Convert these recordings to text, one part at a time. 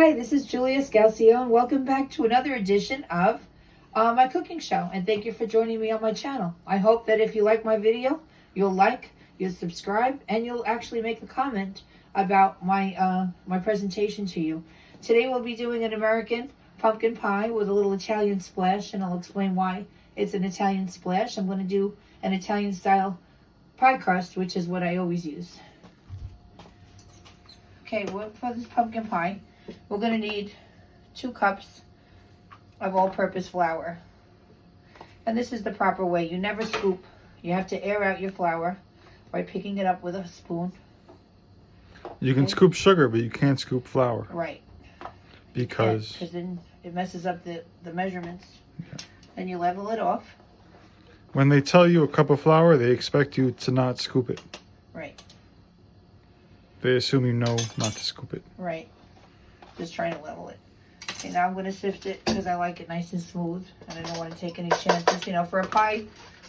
Hi, this is Julia Scalcio, and welcome back to another edition of my cooking show. And thank you for joining me on my channel. I hope that if you like my video, you'll subscribe, and you'll actually make a comment about my my presentation to you. Today we'll be doing an American pumpkin pie with a little Italian splash, and I'll explain why it's an Italian splash. I'm going to do an Italian style pie crust, which is what I always use. Okay, well, for this pumpkin pie, we're going to need 2 cups of all-purpose flour. And this is the proper way. You never scoop. You have to air out your flour by picking it up with a spoon. You can scoop sugar, but you can't scoop flour. Right. Because then it messes up the measurements. Yeah. And you level it off. When they tell you a cup of flour, they expect you to not scoop it. Right. They assume you know not to scoop it. Right. Just trying to level it. Okay, now I'm going to sift it because I like it nice and smooth. And I don't want to take any chances. You know, for a pie,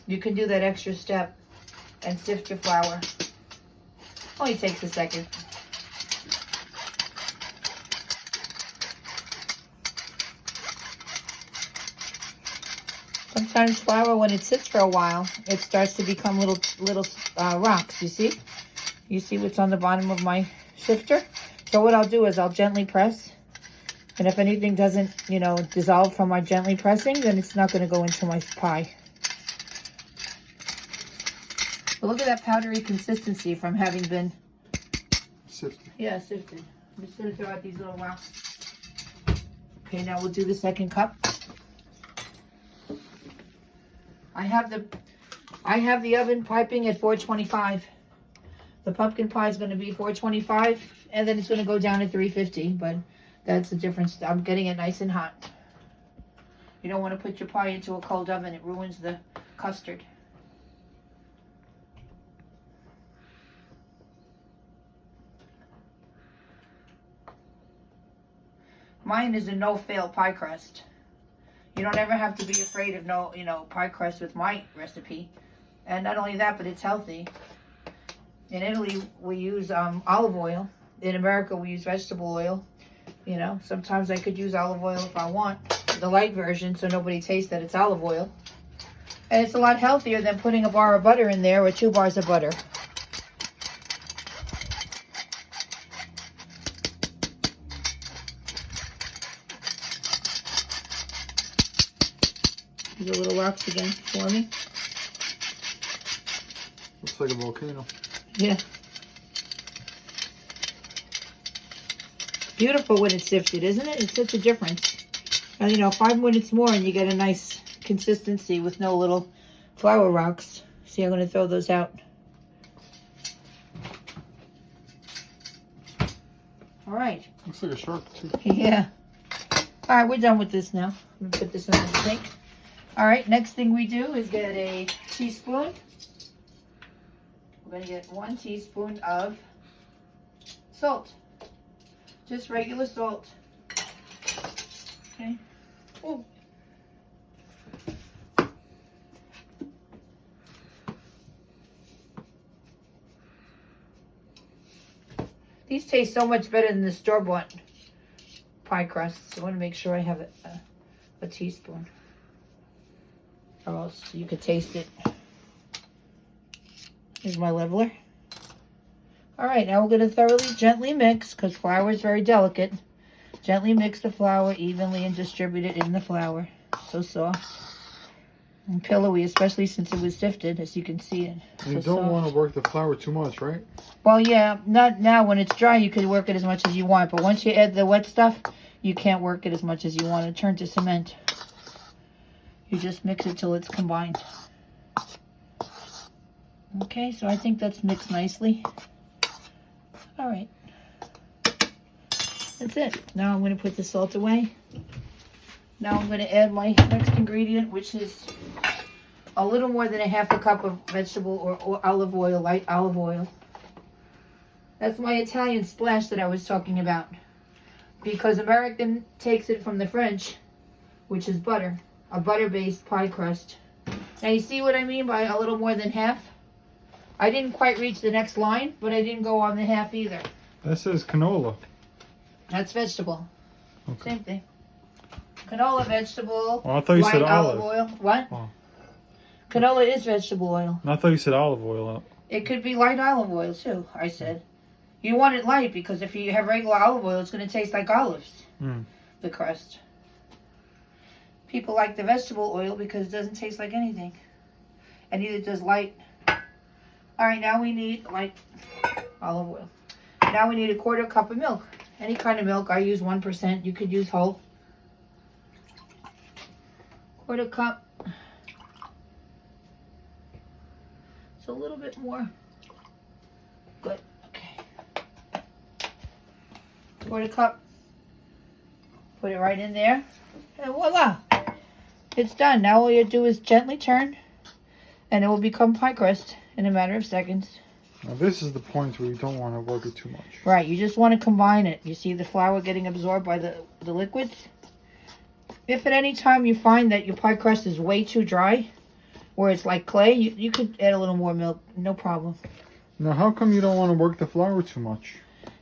you can do that extra step and sift your flour. Only takes a second. Sometimes flour, when it sits for a while, it starts to become little rocks, you see? You see what's on the bottom of my sifter? So what I'll do is I'll gently press. And if anything doesn't, you know, dissolve from my gently pressing, then it's not going to go into my pie. But look at that powdery consistency from having been sifted. Yeah, sifted. I'm just going to throw out these little rocks. Okay, now we'll do the second cup. I have the oven piping at 425. The pumpkin pie is going to be 425, and then it's going to go down to 350, but that's the difference. I'm getting it nice and hot. You don't want to put your pie into a cold oven. It ruins the custard. Mine is a no-fail pie crust. You don't ever have to be afraid of pie crust with my recipe. And not only that, but it's healthy. In Italy, we use olive oil. In America, we use vegetable oil. You know, sometimes I could use olive oil if I want. The light version, so nobody tastes that it's olive oil. And it's a lot healthier than putting a bar of butter in there or 2 bars of butter. These are little rocks again for me. Looks like a volcano. Yeah. Beautiful when it's sifted, isn't it? It's such a difference. And you know, 5 minutes more and you get a nice consistency with no little flour rocks. See, I'm going to throw those out. All right. Looks like a shark, too. Yeah. All right, we're done with this now. I'm going to put this in the sink. All right, next thing we do is get a teaspoon. We're going to get 1 teaspoon of salt. Just regular salt. Okay. Oh. These taste so much better than the store-bought pie crusts. I want to make sure I have a teaspoon, or else you could taste it. Here's my leveler. All right, now we're going to thoroughly, gently mix, because flour is very delicate. Gently mix the flour evenly and distribute it in the flour. So soft and pillowy, especially since it was sifted, as you can see it. You don't want to work the flour too much, right? Well, yeah, not now. When it's dry, you can work it as much as you want. But once you add the wet stuff, you can't work it as much as you want. It turns to cement. You just mix it till it's combined. Okay, so I think that's mixed nicely. All right. That's it. Now I'm going to put the salt away. Now I'm going to add my next ingredient, which is a little more than a half a cup of vegetable or olive oil, light olive oil. That's my Italian splash that I was talking about. Because American takes it from the French, which is butter. A butter-based pie crust. Now you see what I mean by a little more than half? I didn't quite reach the next line, but I didn't go on the half either. That says canola. That's vegetable. Okay. Same thing. Canola, vegetable. Oh, I thought you light said olive olive. oil. What? Oh. Canola is vegetable oil. I thought you said olive oil. It could be light olive oil too, I said. You want it light because if you have regular olive oil, it's going to taste like olives, the crust. People like the vegetable oil because it doesn't taste like anything. And neither does light. All right, now we need light olive oil. Now we need a 1/4 cup of milk. Any kind of milk. I use 1%. You could use whole. 1/4 cup. It's a little bit more. Good. Okay. 1/4 cup. Put it right in there. And voila. It's done. Now all you do is gently turn. And it will become pie crust in a matter of seconds. Now this is the point where you don't want to work it too much. Right. You just want to combine it. You see the flour getting absorbed by the liquids? If at any time you find that your pie crust is way too dry, where it's like clay, you could add a little more milk. No problem. Now how come you don't want to work the flour too much?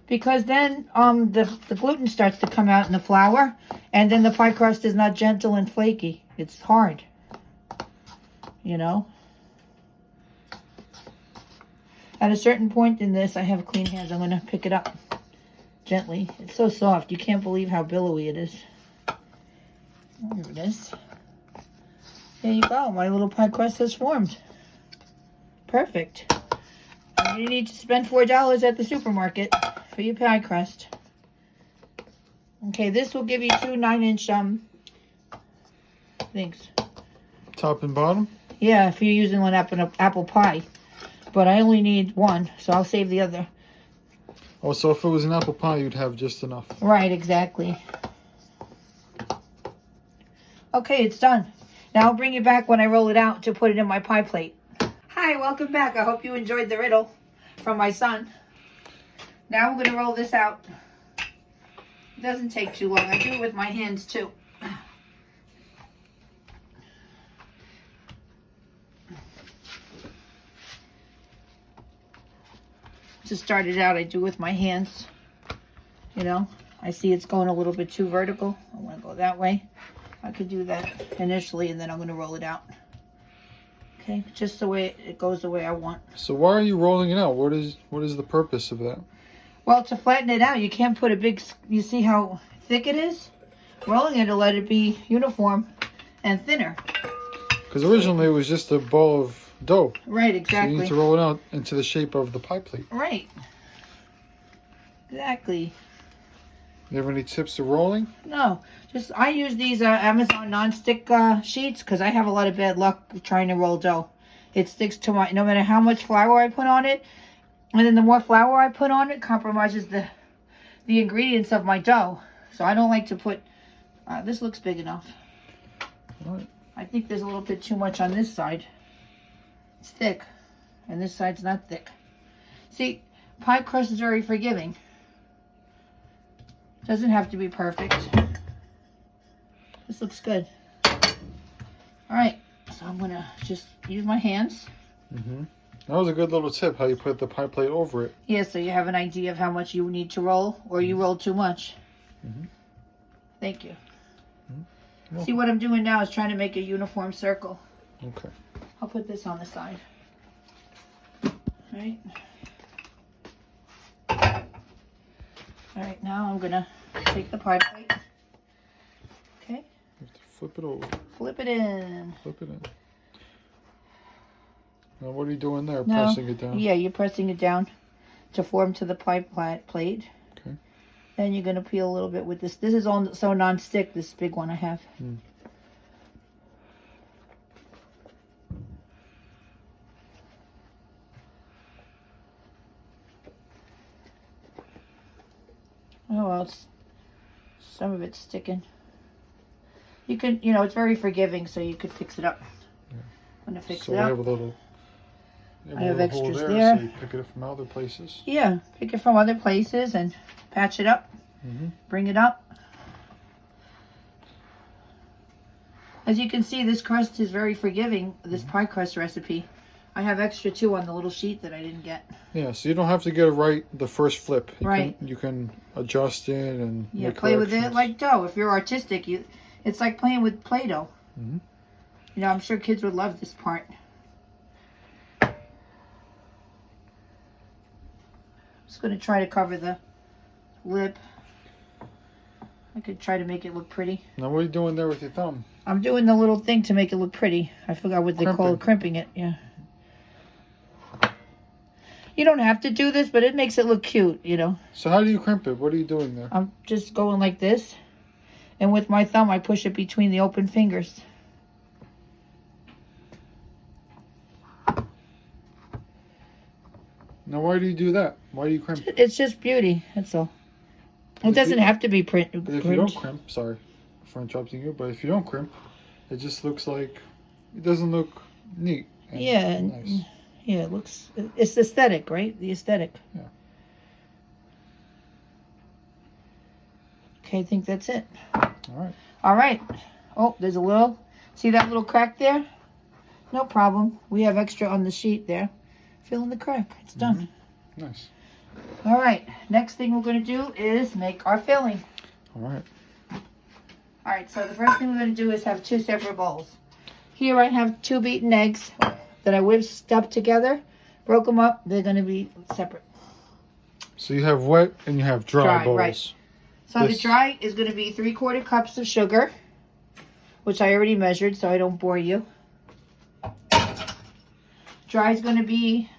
Because then the gluten starts to come out in the flour, and then the pie crust is not gentle and flaky. It's hard. You know? At a certain point in this, I have clean hands. I'm going to pick it up gently. It's so soft. You can't believe how billowy it is. There it is. There you go. My little pie crust has formed. Perfect. And you need to spend $4 at the supermarket for your pie crust. Okay, this will give you 2 9-inch things. Top and bottom? Yeah, if you're using one apple pie. But I only need 1, so I'll save the other. Oh, so if it was an apple pie, you'd have just enough. Right, exactly. Okay, it's done. Now I'll bring you back when I roll it out to put it in my pie plate. Hi, welcome back. I hope you enjoyed the riddle from my son. Now I'm going to roll this out. It doesn't take too long. I do it with my hands too. To start it out, I do with my hands. You know, I see it's going a little bit too vertical. I want to go that way. I could do that initially, and then I'm going to roll it out. Okay, just the way it goes the way I want. So why are you rolling it out? What is the purpose of that? Well, to flatten it out, you can't put a big... You see how thick it is? Rolling it will let it be uniform and thinner. Because originally it was just a ball of dough. Right, exactly. So you need to roll it out into the shape of the pie plate. Right. Exactly. You have any tips to rolling? No. Just I use these Amazon non-stick sheets because I have a lot of bad luck trying to roll dough. It sticks to my... No matter how much flour I put on it, and then the more flour I put on it compromises the ingredients of my dough. So I don't like to put... this looks big enough. All right. I think there's a little bit too much on this side. It's thick. And this side's not thick. See, pie crust is very forgiving. Doesn't have to be perfect. This looks good. Alright, so I'm going to just use my hands. That was a good little tip, how you put the pie plate over it. Yeah, so you have an idea of how much you need to roll, or you roll too much. Thank you. See, what I'm doing now is trying to make a uniform circle. Okay. I'll put this on the side. Alright. Alright, now I'm going to take the pie plate. Okay. You have to flip it over. Flip it in. Flip it in. Now what are you doing there? No. Pressing it down? Yeah, you're pressing it down to form to the pie plate. Okay. Then you're going to peel a little bit with this. This is all so non-stick, this big one I have. Oh, well, some of it's sticking. You can, you know, it's very forgiving, so you could fix it up. Yeah. I'm going to fix So it we up. have a little... I have hole extras there, there. so you pick it up from other places. Yeah, pick it from other places and patch it up. Bring it up. As you can see, this crust is very forgiving, this pie crust recipe. I have extra too on the little sheet that I didn't get. Yeah, so you don't have to get it right the first flip. Right. You can adjust it and make play with it corrections. like dough. If you're artistic, it's like playing with Play-Doh. Mm-hmm. You know, I'm sure kids would love this part. I'm just going to try to cover the lip. I could try to make it look pretty. Now what are you doing there with your thumb? I'm doing the little thing to make it look pretty. I forgot what they call it, crimping it. Yeah. You don't have to do this, but it makes it look cute, you know. So how do you crimp it? What are you doing there? I'm just going like this. And with my thumb, I push it between the open fingers. Now why do you do that? Why do you crimp it? It's just beauty, that's all. It doesn't have to be But if you don't crimp, sorry for interrupting you, but if you don't crimp, it just looks like, it doesn't look neat. And yeah, nice. Yeah, it looks, it's aesthetic, right? The aesthetic. Yeah. Okay, I think that's it. All right. All right. Oh, there's a little, see that little crack there? No problem. We have extra on the sheet there. Fill in the crack. It's done. Mm-hmm. Nice. All right. Next thing we're going to do is make our filling. All right. All right. So the first thing we're going to do is have 2 separate bowls. Here I have 2 beaten eggs that I whisked up together. Broke them up. They're going to be separate. So you have wet and you have dry bowls. Right. So the dry is going to be 3/4 cups of sugar, which I already measured so I don't bore you. Dry is going to be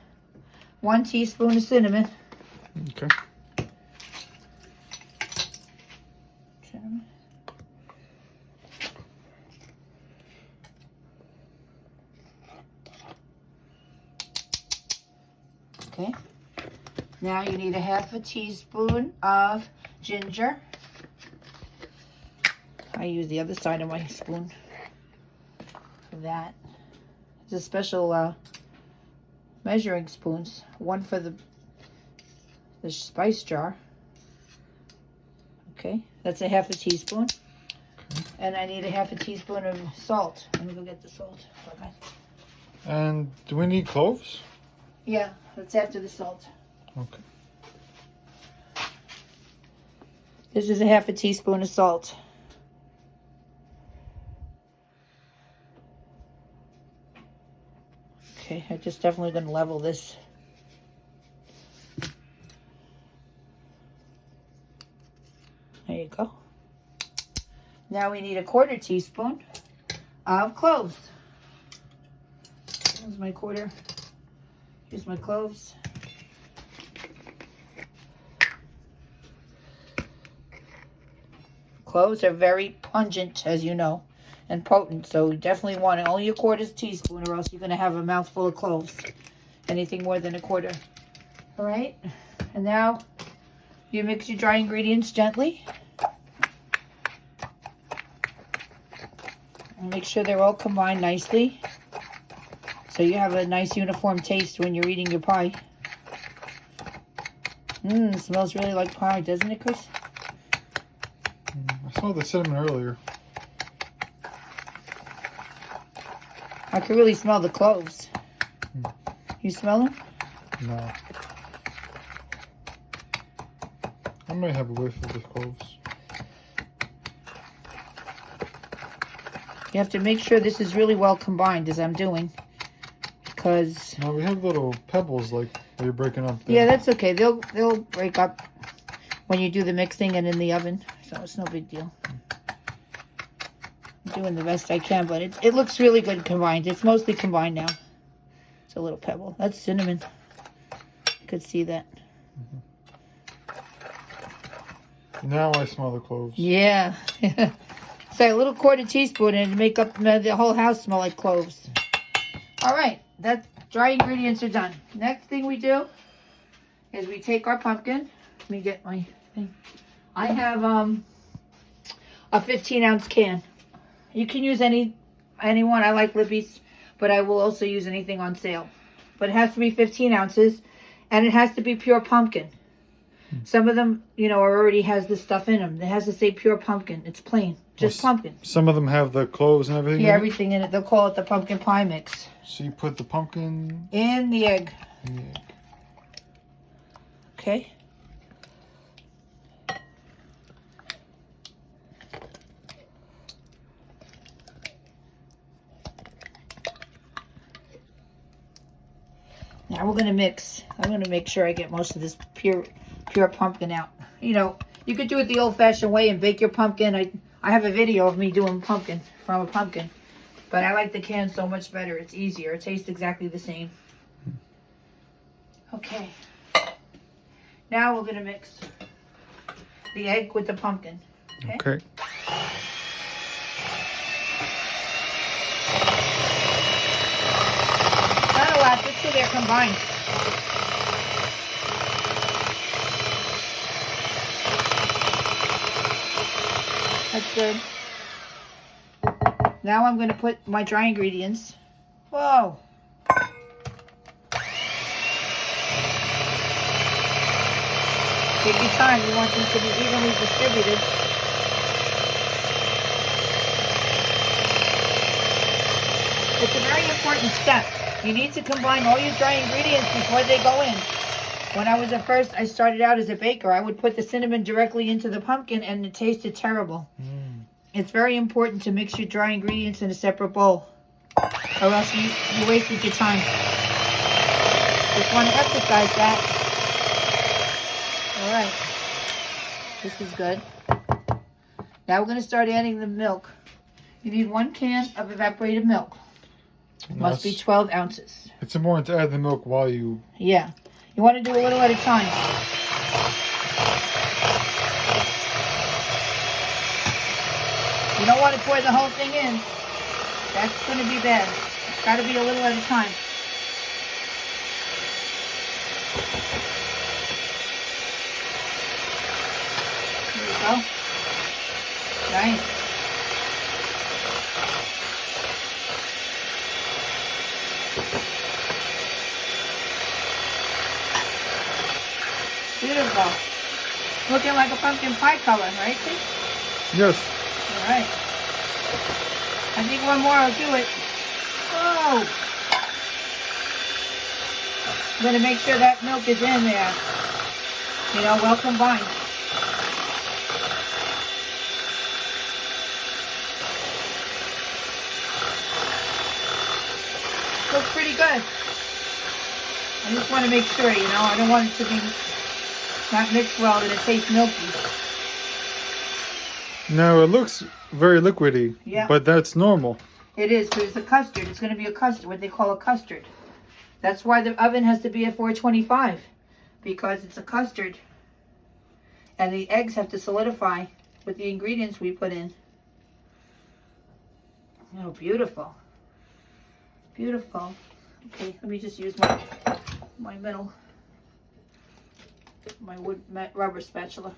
1 teaspoon of cinnamon. Okay. Okay. Now you need a 1/2 teaspoon of ginger. I use the other side of my spoon for that. There's a special measuring spoons. One for the spice jar. Okay, that's a 1/2 teaspoon. Okay. And I need a 1/2 teaspoon of salt. Let me go get the salt. Okay. And do we need cloves? Yeah, that's after the salt. Okay. This is a 1/2 teaspoon of salt. Okay, I'm just definitely going to level this. There you go. Now we need a 1/4 teaspoon of cloves. Here's my 1/4. Here's my cloves. Cloves are very pungent, as you know, and potent, so you definitely want it. Only a 1/4 teaspoon, or else you're going to have a mouthful of cloves. Anything more than a 1/4. All right, and now you mix your dry ingredients gently. And make sure they're all combined nicely, so you have a nice uniform taste when you're eating your pie. It smells really like pie, doesn't it, Chris? I saw the cinnamon earlier. I can really smell the cloves. You smell them? No. I might have a whiff of the cloves. You have to make sure this is really well combined, as I'm doing, because No, we have little pebbles like where you're breaking up. yeah, that's okay. They'll break up when you do the mixing and in the oven, so it's no big deal. I'm doing the best I can, but it looks really good combined. It's mostly combined now. It's a little pebble. That's cinnamon. You could see that. Now I smell the cloves. Yeah. So a little 1/4 teaspoon and make up the whole house smell like cloves. All right, that dry ingredients are done. Next thing we do is we take our pumpkin. Let me get my thing. I have a 15-ounce can. You can use anyone. I like Libby's, but I will also use anything on sale. But it has to be 15 ounces, and it has to be pure pumpkin. Some of them, you know, already has this stuff in them. It has to say pure pumpkin. It's plain, just pumpkin. Some of them have the cloves and everything. Yeah, in everything in it. They'll call it the pumpkin pie mix. So you put the pumpkin in the egg. in the egg. Okay. Now we're going to mix. I'm going to make sure I get most of this pure pumpkin out. You know, you could do it the old-fashioned way and bake your pumpkin. I have a video of me doing pumpkin from a pumpkin. But I like the can so much better. It's easier. It tastes exactly the same. Okay. Now we're going to mix the egg with the pumpkin. Okay. Not a lot, just so they're combined. That's good. Now I'm going to put my dry ingredients. Whoa. Take your time. You want them to be evenly distributed. It's a very important step. You need to combine all your dry ingredients before they go in. When I was at first, I started out as a baker. I would put the cinnamon directly into the pumpkin and it tasted terrible. It's very important to mix your dry ingredients in a separate bowl, or else you wasted your time. Just want to emphasize that. All right. This is good. Now we're going to start adding the milk. You need 1 can of evaporated milk. Must be 12 ounces. It's important to add the milk while you... Yeah. You want to do a little at a time. You don't want to pour the whole thing in. That's going to be bad. It's got to be a little at a time. There you go. Nice. Beautiful. Looking like a pumpkin pie color, right, Steve? Yes. All right. I think one more will do it. Oh! I'm going to make sure that milk is in there. You know, well combined. Looks pretty good. I just want to make sure, you know, I don't want it to be not mixed well that it tastes milky. No, it looks very liquidy. Yeah. But that's normal. It is, because it's a custard. It's going to be a custard, what they call a custard. That's why the oven has to be at 425, because it's a custard. And the eggs have to solidify with the ingredients we put in. Oh, beautiful. Beautiful. Okay, let me just use my wood rubber spatula.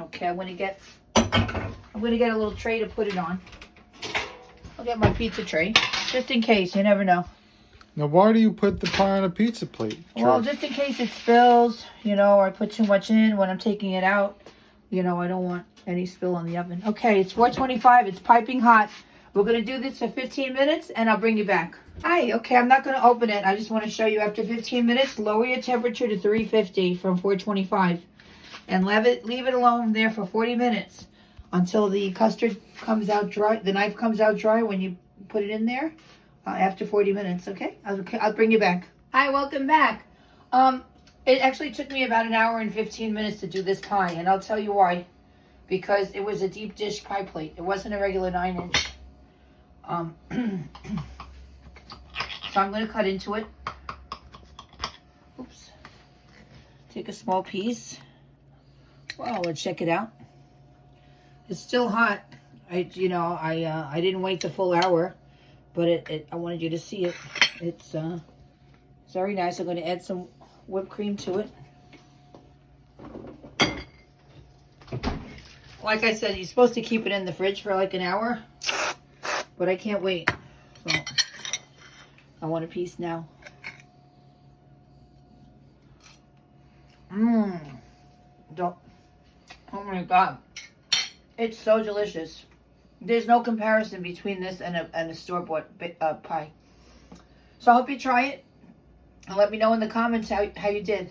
Okay, I'm gonna get a little tray to put it on. I'll get my pizza tray, just in case. You never know. Now, why do you put the pie on a pizza plate? Well, just in case it spills, you know, or I put too much in when I'm taking it out. You know, I don't want any spill on the oven. Okay, it's 425. It's piping hot. We're going to do this for 15 minutes, and I'll bring you back. Hi, okay, I'm not going to open it. I just want to show you after 15 minutes, lower your temperature to 350 from 425. And leave it alone there for 40 minutes until the custard comes out dry. The knife comes out dry when you put it in there after 40 minutes, okay? I'll bring you back. Hi, welcome back. It actually took me about an hour and 15 minutes to do this pie, and I'll tell you why. Because it was a deep dish pie plate. It wasn't a regular 9-inch. So I'm going to cut into it. Oops. Take a small piece. Well, let's check it out. It's still hot. I didn't wait the full hour, but I wanted you to see it. It's very nice. I'm going to add some whipped cream to it. Like I said, you're supposed to keep it in the fridge for like an hour, but I can't wait. So I want a piece now. Don't. Oh my god. It's so delicious. There's no comparison between this and a store-bought pie. So I hope you try it. And let me know in the comments how you did.